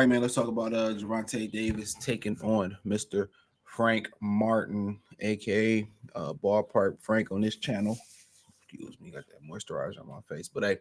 right, man. Let's talk about Gervonta Davis taking on Mr. Frank Martin, aka Ballpark Frank, on this channel. Excuse me, got that moisturizer on my face. But hey,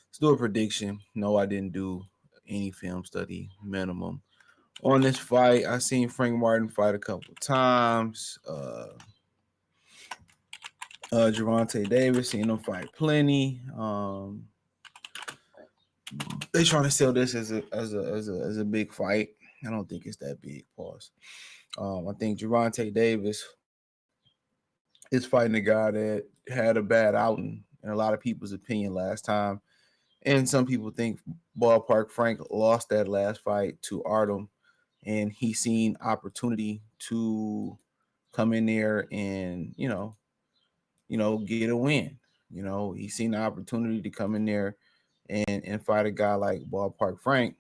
let's do a prediction. No, I didn't do any film study minimum on this fight. I seen Frank Martin fight a couple times. Gervonta Davis, seen him fight plenty. They trying to sell this as a big fight. I don't think it's that big. Pause. I think Gervonta Davis is fighting a guy that had a bad outing in a lot of people's opinion last time, and some people think Ballpark Frank lost that last fight to Artem, and he seen opportunity to come in there and get a win. He seen the opportunity to come in there and fight a guy like Ballpark Frank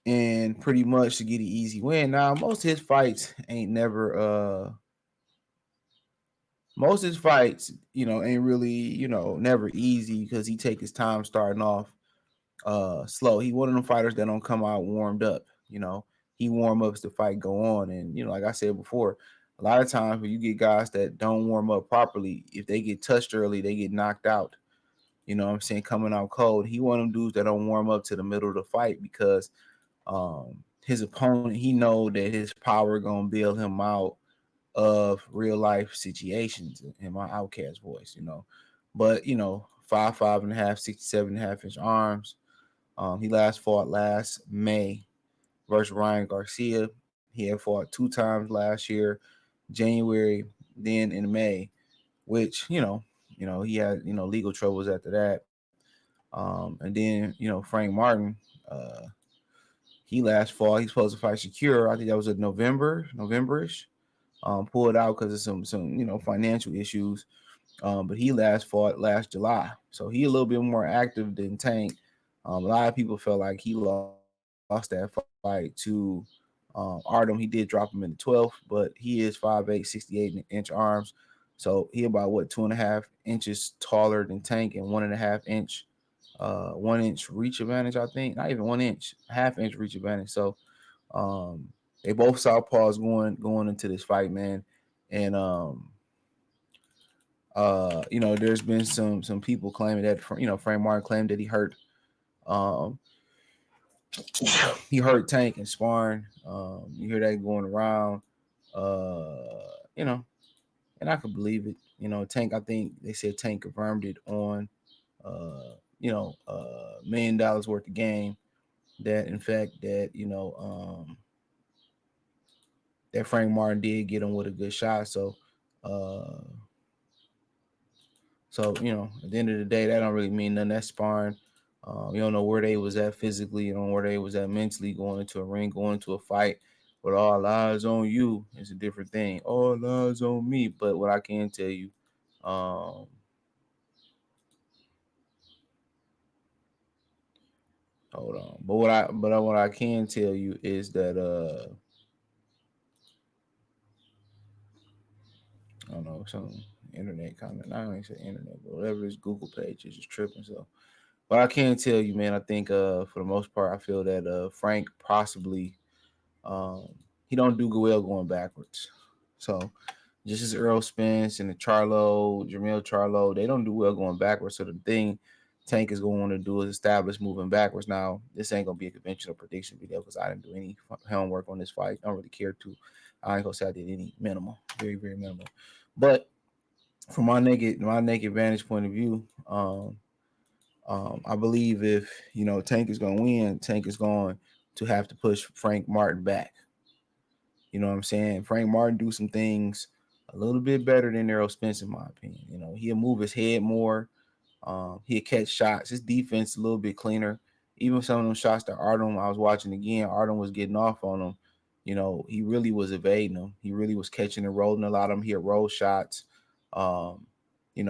and pretty much to get an easy win. Now, most of his fights, ain't really, never easy because he take his time starting off slow. He one of them fighters that don't come out warmed up, He warm ups the fight go on. And, like I said before, a lot of times when you get guys that don't warm up properly, if they get touched early, they get knocked out. You know what I'm saying? Coming out cold. He one of them dudes that don't warm up to the middle of the fight because his opponent, he know that his power gonna bail him out of real life situations in my outcast voice. But 5'5.5", 67.5-inch arms. He fought last May versus Ryan Garcia. He had fought 2 times last year, January, then in May, which he had legal troubles after that. And then Frank Martin, uh, he last fought. He's supposed to fight Secure. I think that was in Novemberish. Pulled out because of some financial issues. But he last fought last July, so he a little bit more active than Tank. A lot of people felt like he lost that fight to Artem. He did drop him in the 12th, but he is 5'8", 68-inch arms. So he about 2.5 inches taller than Tank and 1.5 inch 1 inch reach advantage, I think. Not even 1 inch, half-inch reach advantage. So they both southpaws going into this fight, man. And there's been some people claiming that Frank Martin claimed that um he hurt Tank and sparring. You hear that going around. You know, and I could believe it. Tank, I think they said Tank confirmed it on $1 million worth of game, that in fact that that Frank Martin did get him with a good shot. Uh at the end of the day, that don't really mean nothing. That's sparring. You don't know where they was at physically, you don't know where they was at mentally, going into a ring, going into a fight. But all eyes on you is a different thing. All eyes on me. But what I can tell you, um, hold on. But what I can tell you is that I don't know, some internet comment. I don't even say internet, but whatever this Google page is just tripping. So but I can tell you, man, I think for the most part, I feel that Frank possibly um he don't do well going backwards. So just as Earl Spence and the Jamil Charlo, they don't do well going backwards. So the thing Tank is going to want to do is establish moving backwards. Now, this ain't going to be a conventional prediction video because I didn't do any homework on this fight. I don't really care to. I ain't going to say I did any minimal, very, very minimal. But from my naked vantage point of view, I believe if Tank is going to win, Tank is going to have to push Frank Martin back. You know what I'm saying? Frank Martin do some things a little bit better than Errol Spence, in my opinion. He'll move his head more. He'll catch shots. His defense a little bit cleaner. Even some of them shots that Artem, I was watching again, Artem was getting off on him. He really was evading them. He really was catching and rolling a lot of them. He had roll shots. He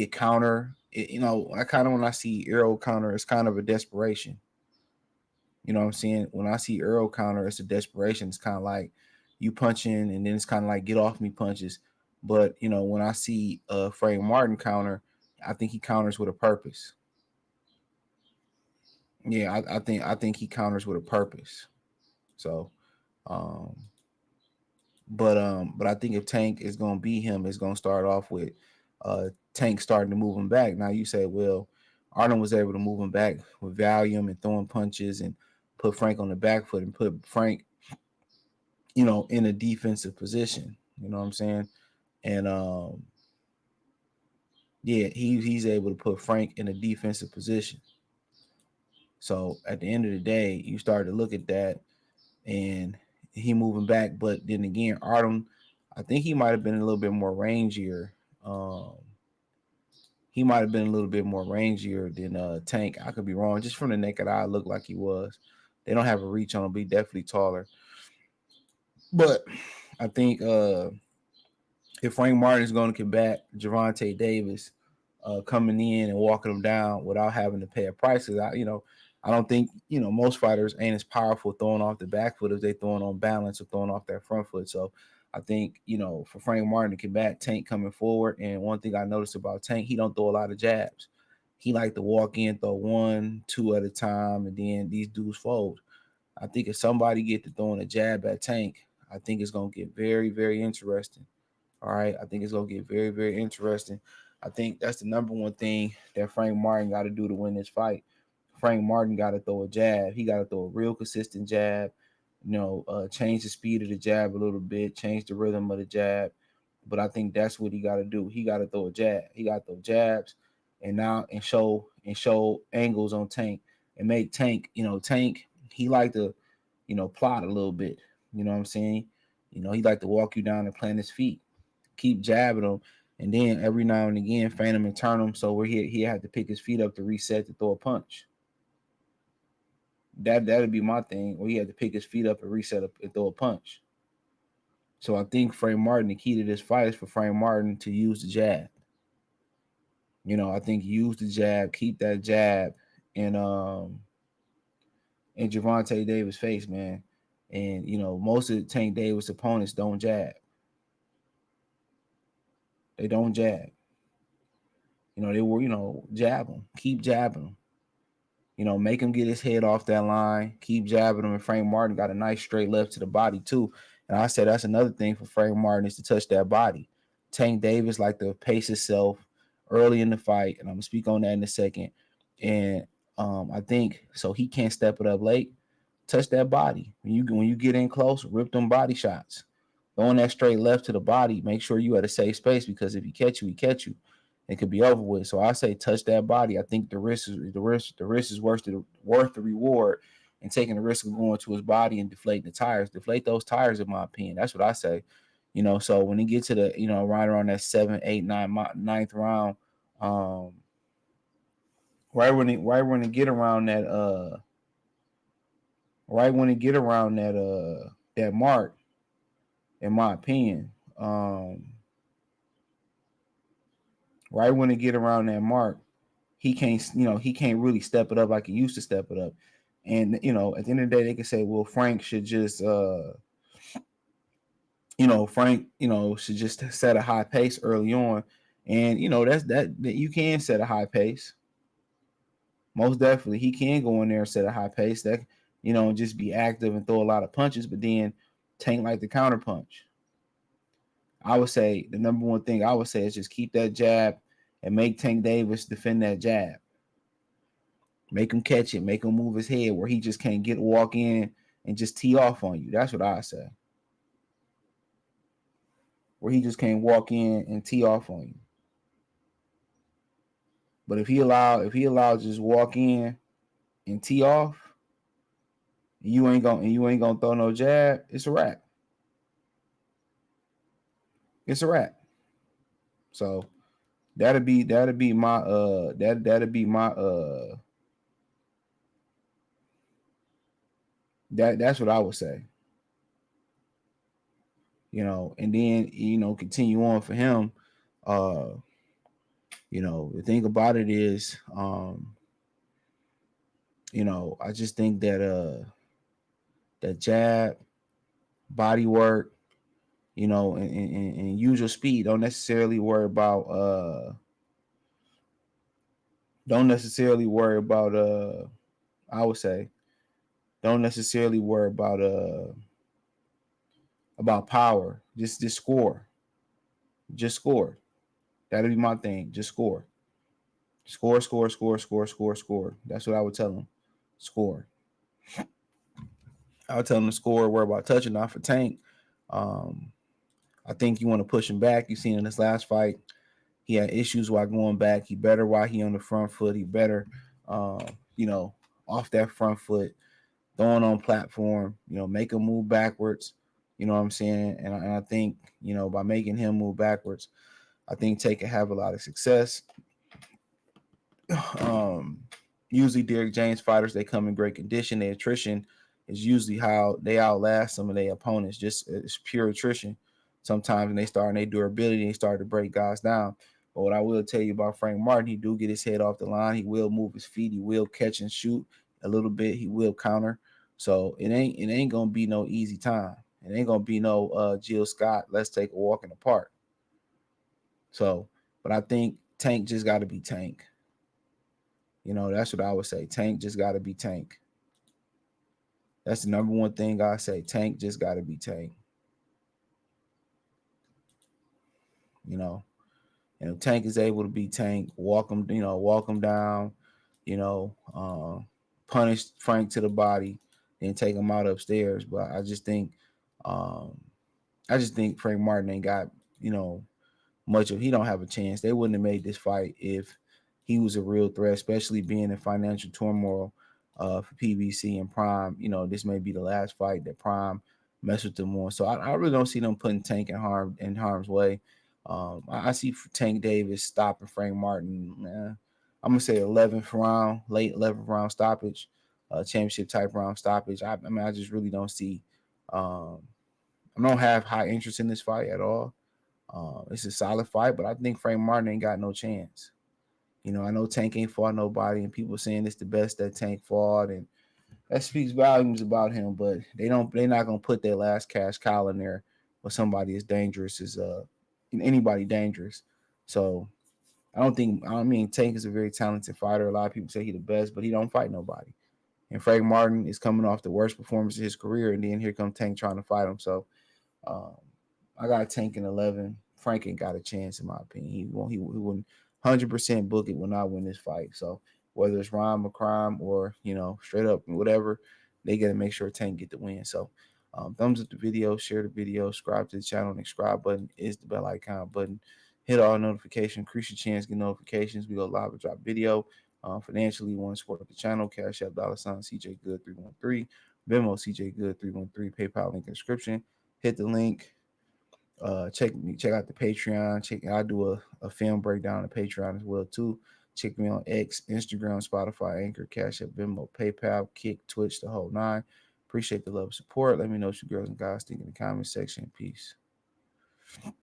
had counter. I kind of, when I see Errol counter, it's kind of a desperation. You know what I'm saying? When I see Earl counter, it's a desperation. It's kind of like you punching, and then it's kind of like get off me punches. But when I see Frank Martin counter, I think he counters with a purpose. Yeah, I think he counters with a purpose. So, um, but I think if Tank is gonna be him, it's gonna start off with Tank starting to move him back. Now you say, well, Arnold was able to move him back with volume and throwing punches and put Frank on the back foot and put Frank, in a defensive position. You know what I'm saying? And yeah, he's able to put Frank in a defensive position. So at the end of the day, you start to look at that and he moving back. But then again, Artem, I think he might have been a little bit more rangier. Um, he might have been a little bit more rangier than Tank. I could be wrong. Just from the naked eye, it looked like he was. They don't have a reach on him, but he definitely taller. But I think if Frank Martin is going to combat Gervonta Davis coming in and walking him down without having to pay a price, because I don't think most fighters ain't as powerful throwing off the back foot as they throwing on balance or throwing off that front foot. So I think for Frank Martin to combat Tank coming forward, and one thing I noticed about Tank, he don't throw a lot of jabs. He like to walk in, throw one, two at a time, and then these dudes fold. I think if somebody get to throwing a jab at Tank, I think it's gonna get very, very interesting. All right. I think it's gonna get very, very interesting. I think that's the number one thing that Frank Martin got to do to win this fight. Frank Martin got to throw a jab. He got to throw a real consistent jab. Change the speed of the jab a little bit, change the rhythm of the jab. But I think that's what he got to do. He got to throw a jab. He got to throw jabs, and show angles on Tank and make Tank. Tank. He like to plot a little bit. You know what I'm saying? He like to walk you down and plant his feet, keep jabbing him, and then every now and again feint him and turn him. So where he had to pick his feet up to reset to throw a punch. That'd be my thing. Where he had to pick his feet up and reset up and throw a punch. So I think Frank Martin, the key to this fight is for Frank Martin to use the jab. I think use the jab, keep that jab, and in Gervonta Davis' face, man. And most of Tank Davis opponents don't jab. They don't jab. They were jab him, keep jabbing him. Make him get his head off that line, keep jabbing him. And Frank Martin got a nice straight left to the body too. And I said that's another thing for Frank Martin is to touch that body. Tank Davis like to pace himself early in the fight, and I'm gonna speak on that in a second. And I think so he can't step it up late. Touch that body when you get in close. Rip them body shots. Throwing that straight left to the body. Make sure you at a safe space because if he catch you, he catch you. It could be over with. So I say touch that body. I think the risk is worth the reward, and taking the risk of going to his body and deflating the tires. Deflate those tires, in my opinion. That's what I say. So when he gets to the right around that 7, 8, 9, ninth round, um, right when he get around that mark, in my opinion, right when he get around that mark, he can't really step it up like he used to step it up. And at the end of the day, they can say, well, Frank should just Frank should just set a high pace early on. And that you can set a high pace. Most definitely, he can go in there and set a high pace. That just be active and throw a lot of punches, but then Tank like the counter punch. I would say the number one thing I would say is just keep that jab and make Tank Davis defend that jab. Make him catch it, make him move his head where he just can't walk in and just tee off on you. That's what I say. Where he just can't walk in and tee off on you. But if he allows just walk in and tee off, you ain't gonna throw no jab, it's a wrap. It's a wrap. So that'd be my that'd be my that's what I would say. And then continue on for him. Uh, the thing about it is, I just think that jab, body work, and use your speed. Don't necessarily worry about I would say don't necessarily worry about power. Just score. Just score. That'll be my thing. Just score. Score, score, score, score, score, score. That's what I would tell him. Score. I would tell him to score. Worry about touching, not for Tank. Um, I think you want to push him back. You seen in this last fight, he had issues while going back. He better while he on the front foot. He better, um, you know, off that front foot, throwing on platform. Make him move backwards. You know what I'm saying? And I think by making him move backwards, I think Tank can have a lot of success. Um, Usually Derrick James fighters, they come in great condition. Their attrition is usually how they outlast some of their opponents. Just it's pure attrition. Sometimes when they start in their durability, they start to break guys down. But what I will tell you about Frank Martin, he do get his head off the line. He will move his feet. He will catch and shoot a little bit. He will counter. So it ain't gonna be no easy time. It ain't gonna be no Jill Scott. Let's take a walk in the park. So, but I think Tank just got to be Tank. That's what I would say. Tank just got to be Tank. That's the number one thing I say. Tank just got to be Tank. You know, and if Tank is able to be Tank, walk him down. You know, punish Frank to the body, then take him out upstairs. But um, I just think Frank Martin ain't got you know much of. He don't have a chance. They wouldn't have made this fight if he was a real threat, especially being in financial turmoil for PBC and Prime. This may be the last fight that Prime mess with them on. So I really don't see them putting Tank in harm's way. I see Tank Davis stopping Frank Martin. I'm gonna say 11th round, late 11th round stoppage, championship type round stoppage. I mean, I just really don't see. Um, I don't have high interest in this fight at all. It's a solid fight, but I think Frank Martin ain't got no chance. I know Tank ain't fought nobody, and people saying it's the best that Tank fought, and that speaks volumes about him. But they're not gonna put their last cash cow in there with somebody as dangerous as anybody dangerous. So I don't think. I mean, Tank is a very talented fighter. A lot of people say he the best, but he don't fight nobody. And Frank Martin is coming off the worst performance of his career, and then here comes Tank trying to fight him. So um, I got Tank in 11. Frank ain't got a chance in my opinion. He wouldn't 100% book it when I win this fight. So whether it's rhyme or crime or straight up whatever, they got to make sure Tank get the win. So thumbs up the video, share the video, subscribe to the channel. The subscribe button is the bell icon button. Hit all notifications, increase your chance, get notifications. We go live and drop video. Financially, you want to support the channel, Cash App $ CJ Good 313, Venmo CJ Good 313, PayPal link in the description. Hit the link. Check out the Patreon. I do a film breakdown on Patreon as well too. Check me on X, Instagram, Spotify, Anchor, Cash App, Venmo, PayPal, Kick, Twitch, the whole nine. Appreciate the love and support. Let me know what you girls and guys think in the comment section. Peace.